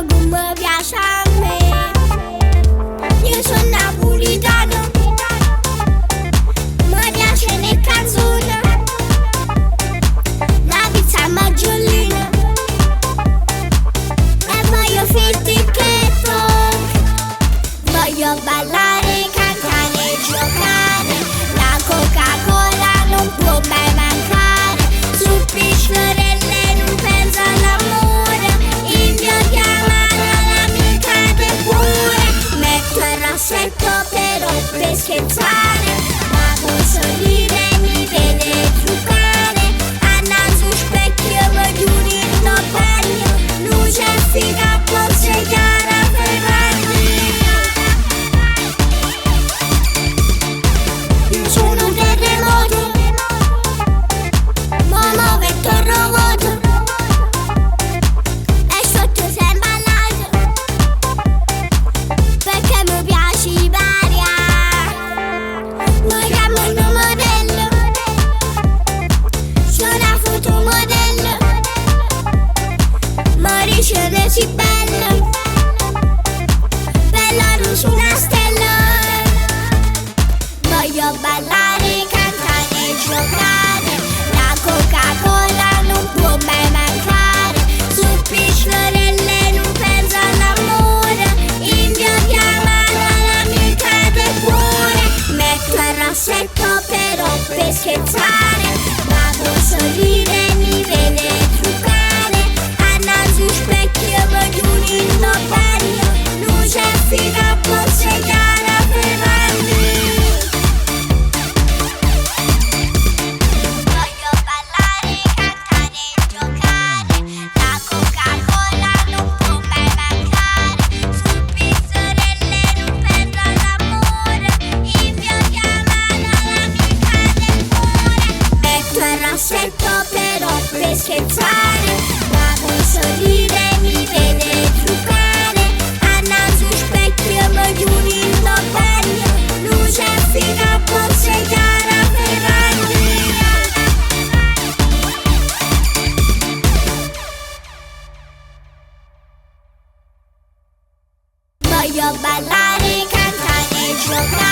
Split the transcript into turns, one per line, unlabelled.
come piace a me. Io sono napolitano, mi piace le canzoni, la pizza maggiolina e voglio fittichetto. Voglio ballare, cantare e giocare, la Coca-Cola non può mai mancare. Sul pisciarelle non penso all'amore, il mio chiamano l'amica del cuore. Metto il rossetto però per scherzare, ma posso ridere, mi vede truccare. Anna su specchio, voglio un bagno, luce figa, forse chiara Ferragni. Sono un terremoto, ma metto il robot e sotto sei imballato, perché mi piaci varia. Mi chiamo il mio modello, sono una fotomodella, mi riceve si bella, bella su una stella. Voglio ballare, cantare e giocare, la Coca-Cola non può mai mancare. Sul pisciarelle non penso all'amore, il mio chiamano l'amica del cuore. Metto il rossetto però per scherzare, ma posso ridere, mi vede truccare. Anna su specchio, voglio un bagno, luce figa, forse chiara Ferragni. Rossetto però per scherzare, ma posso ridere, mi vede truccare. Anna su specchio, voglio un bagno, luce figa, forse chiara Ferragni. Voglio ballare, cantare e giocare.